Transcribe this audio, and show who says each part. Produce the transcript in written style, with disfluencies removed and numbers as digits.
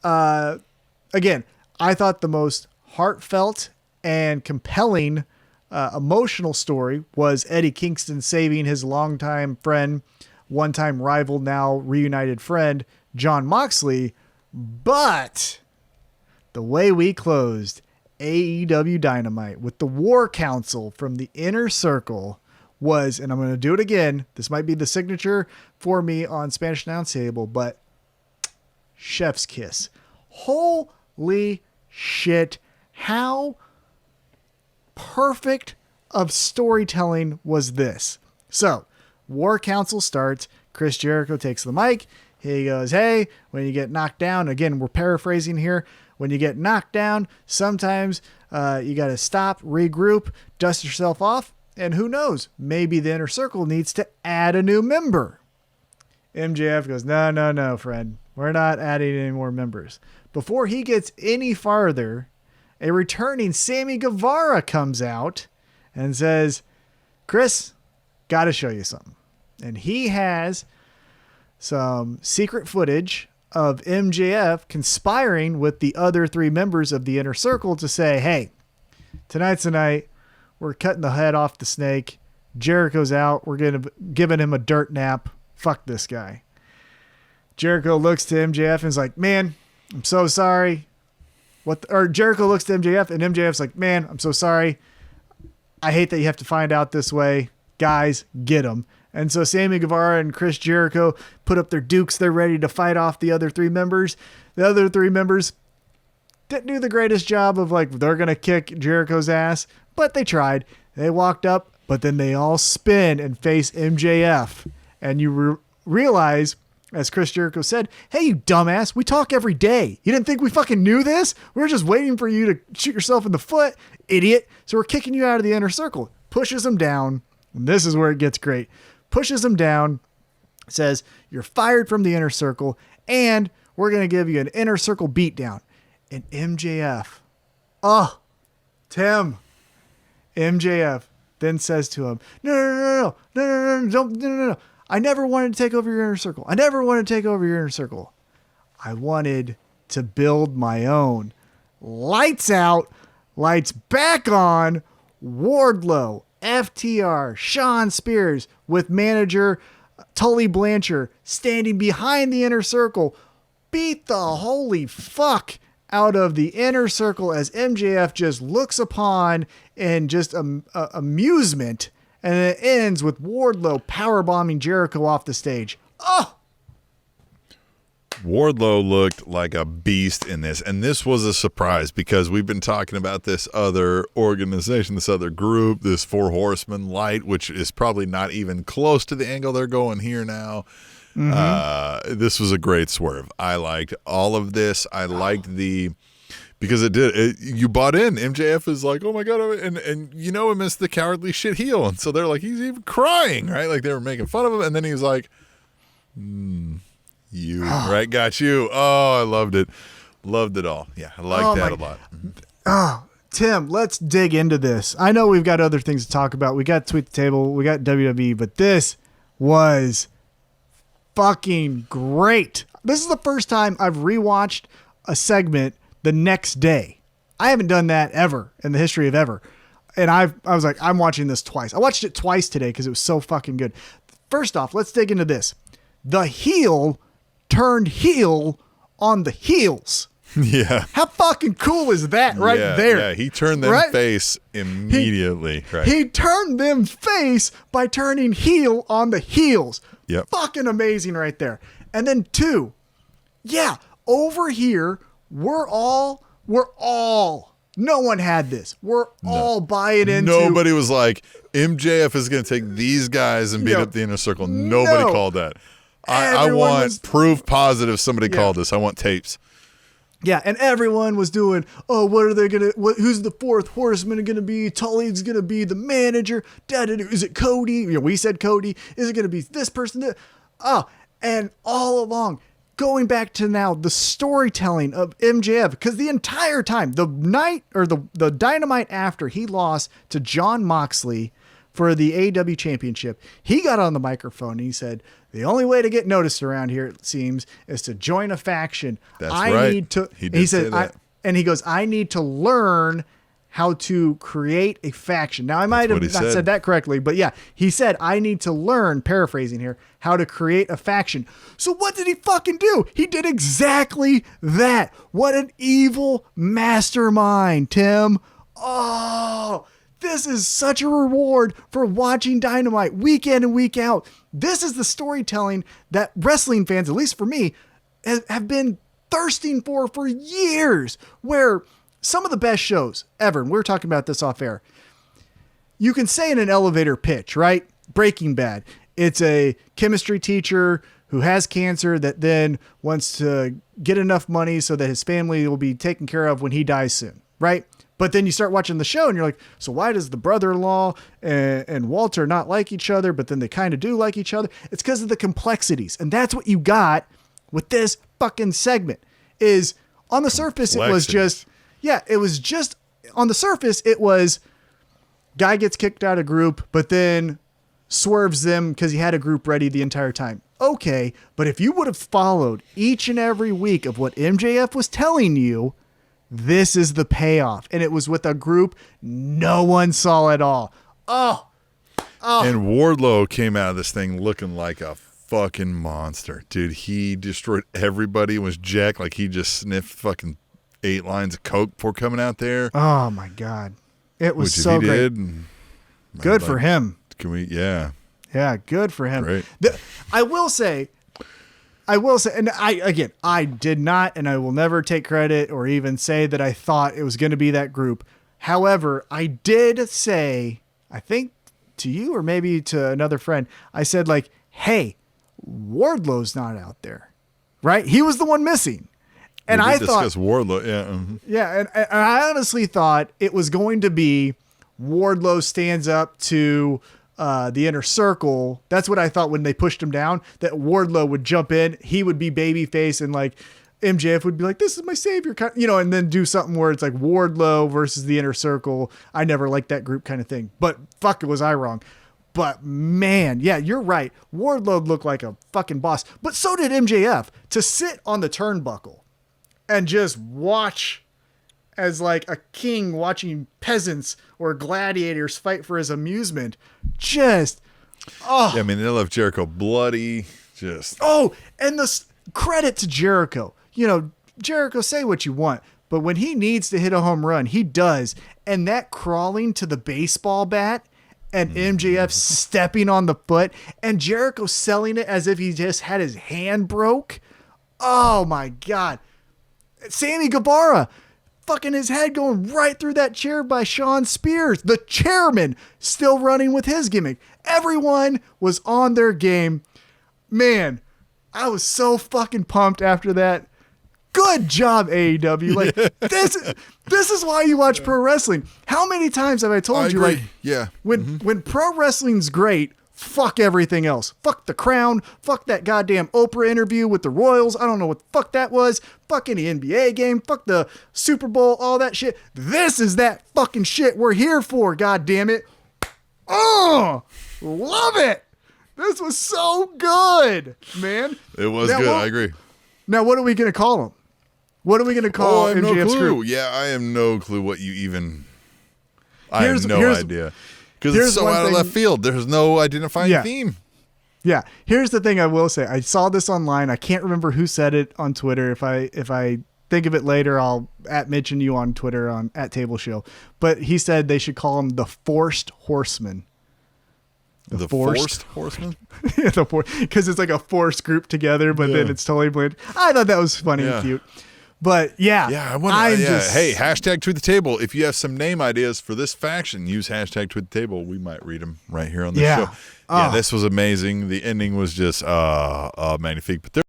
Speaker 1: Again, I thought the most heartfelt and compelling emotional story was Eddie Kingston saving his longtime friend, one-time rival, now reunited friend, Jon Moxley. But the way we closed AEW Dynamite with the War Council from the Inner Circle was, and I'm going to do it again, this might be the signature for me on Spanish Announce Table, but chef's kiss. Holy shit. How perfect of storytelling was this? So, War Council starts. Chris Jericho takes the mic. He goes, hey, when you get knocked down, again, we're paraphrasing here. When you get knocked down, sometimes you got to stop, regroup, dust yourself off, and who knows, maybe the Inner Circle needs to add a new member. MJF goes, no, friend. We're not adding any more members. Before he gets any farther, a returning Sammy Guevara comes out and says, Chris, got to show you something. And he has some secret footage of MJF conspiring with the other three members of the Inner Circle to say, hey, tonight's the night. We're cutting the head off the snake. Jericho's out. We're giving him a dirt nap. Fuck this guy. Jericho looks to MJF and is like, man, I'm so sorry. Jericho looks to MJF and MJF's like, man, I'm so sorry. I hate that you have to find out this way. Guys, get him. And so Sammy Guevara and Chris Jericho put up their dukes. They're ready to fight off the other three members. The other three members didn't do the greatest job of they're going to kick Jericho's ass, but they tried. They walked up, but then they all spin and face MJF. And you realize, as Chris Jericho said, hey, you dumbass, we talk every day. You didn't think we fucking knew this? We were just waiting for you to shoot yourself in the foot, idiot. So we're kicking you out of the Inner Circle. Pushes him down. And this is where it gets great. Pushes him down, says, you're fired from the Inner Circle, and we're going to give you an Inner Circle beatdown. And MJF, MJF then says to him, no, don't. I never wanted to take over your Inner Circle. I wanted to build my own. Lights out, lights back on. Wardlow, FTR, Shawn Spears with manager Tully Blanchard standing behind the Inner Circle, beat the holy fuck out of the Inner Circle as MJF just looks upon in just amusement, and it ends with Wardlow powerbombing Jericho off the stage.
Speaker 2: Wardlow looked like a beast in this, and this was a surprise because we've been talking about this other organization, this other group, this Four Horsemen Light, which is probably not even close to the angle they're going here now. Mm-hmm. This was a great swerve. I liked all of this. I liked because you bought in. MJF is like, oh my God, and him as the cowardly shit heel, and so they're like, he's even crying, right? Like they were making fun of him, and then he was like, you, right? Got you. Oh, I loved it. Loved it all. Yeah, I liked that a lot.
Speaker 1: Tim, let's dig into this. I know we've got other things to talk about. We got Tweet the Table. We got WWE, but this was fucking great. This is the first time I've rewatched a segment the next day. I haven't done that ever in the history of ever. And I was like, I'm watching this twice. I watched it twice today because it was so fucking good. First off, let's dig into this. The heel turned heel on the heels.
Speaker 2: Yeah.
Speaker 1: How fucking cool is that there?
Speaker 2: Yeah, he turned them face immediately.
Speaker 1: He turned them face by turning heel on the heels.
Speaker 2: Yep.
Speaker 1: Fucking amazing right there. And then two, over here, we're all, no one had this. We're all buying into.
Speaker 2: Nobody was like, MJF is going to take these guys and beat up the Inner Circle. Nobody called that. I want proof positive somebody called this. I want tapes.
Speaker 1: Yeah, and everyone was doing, what are they going to, who's the fourth horseman going to be? Tully's going to be the manager. Is it Cody? We said Cody. Is it going to be this person? And all along, going back to now, the storytelling of MJF, because the entire time, the night or the Dynamite after he lost to Jon Moxley for the AEW championship, he got on the microphone and he said, the only way to get noticed around here, it seems, is to join a faction.
Speaker 2: That's right.
Speaker 1: He said, and he goes, I need to learn how to create a faction. Now, I might have not said that correctly, but yeah, he said, I need to learn, paraphrasing here, how to create a faction. So what did he fucking do? He did exactly that. What an evil mastermind, Tim. Oh, this is such a reward for watching Dynamite week in and week out. This is the storytelling that wrestling fans, at least for me, have been thirsting for years, where some of the best shows ever, and we were talking about this off air, you can say in an elevator pitch, right? Breaking Bad. It's a chemistry teacher who has cancer that then wants to get enough money so that his family will be taken care of when he dies soon, right? But then you start watching the show and you're like, so why does the brother-in-law and Walter not like each other, but then they kind of do like each other? It's because of the complexities. And that's what you got with this fucking segment. Is on the surface, it was just, on the surface, it was guy gets kicked out of group, but then swerves them because he had a group ready the entire time. Okay, but if you would have followed each and every week of what MJF was telling you, this is the payoff. And it was with a group no one saw at all. Oh.
Speaker 2: And Wardlow came out of this thing looking like a fucking monster. Dude, he destroyed everybody and was jacked like he just sniffed fucking 8 lines of coke before coming out there.
Speaker 1: Oh, my God. It was so great. Good for him.
Speaker 2: Can we? Yeah.
Speaker 1: Yeah, good for him.
Speaker 2: Great.
Speaker 1: I will say, and I did not, and I will never take credit or even say that I thought it was going to be that group. However, I did say, I think to you or maybe to another friend, I said like, hey, Wardlow's not out there, right? He was the one missing. And I thought,
Speaker 2: discuss Wardlow. Yeah. Mm-hmm.
Speaker 1: Yeah. And I honestly thought it was going to be Wardlow stands up to the Inner Circle. That's what I thought when they pushed him down, that Wardlow would jump in. He would be babyface and like MJF would be like, this is my savior, and then do something where it's like Wardlow versus the Inner Circle. I never liked that group kind of thing, but fuck, was I wrong. But man, yeah, you're right. Wardlow looked like a fucking boss, but so did MJF. To sit on the turnbuckle and just watch as like a king watching peasants or gladiators fight for his amusement. Just,
Speaker 2: yeah, I mean, they left Jericho bloody. Just.
Speaker 1: Oh, and the credit to Jericho. Jericho, say what you want, but when he needs to hit a home run, he does. And that crawling to the baseball bat and MJF stepping on the foot and Jericho selling it as if he just had his hand broke. Oh my God. Sammy Guevara, fucking his head going right through that chair by Sean Spears. The chairman still running with his gimmick. Everyone was on their game. Man, I was so fucking pumped after that. Good job, AEW. Like this is why you watch pro wrestling. How many times have I told you,
Speaker 2: agree.
Speaker 1: like,
Speaker 2: yeah,
Speaker 1: when pro wrestling's great, fuck everything else. Fuck the Crown. Fuck that goddamn Oprah interview with the Royals. I don't know what the fuck that was. Fuck any NBA game. Fuck the Super Bowl. All that shit. This is that fucking shit we're here for. God damn it. Oh, love it. This was so good, man.
Speaker 2: It was good. I agree.
Speaker 1: Now, what are we going to call him? What are we going to call MJF's
Speaker 2: no clue.
Speaker 1: group?
Speaker 2: Yeah, I have no clue what you even... I have no idea. Because it's so out of left field. There's no identifying theme.
Speaker 1: Yeah. Here's the thing I will say. I saw this online. I can't remember who said it on Twitter. If I think of it later, I'll mention you on Twitter on @TableShow. But he said they should call him the Forced Horseman.
Speaker 2: The forced horseman?
Speaker 1: Yeah, because it's like a forced group together, but then it's totally blend. I thought that was funny and cute. But yeah,
Speaker 2: I wonder. Hey, hashtag Tweet the Table. If you have some name ideas for this faction, use hashtag Tweet the Table. We might read them right here on the show. Yeah, this was amazing. The ending was just magnifique. But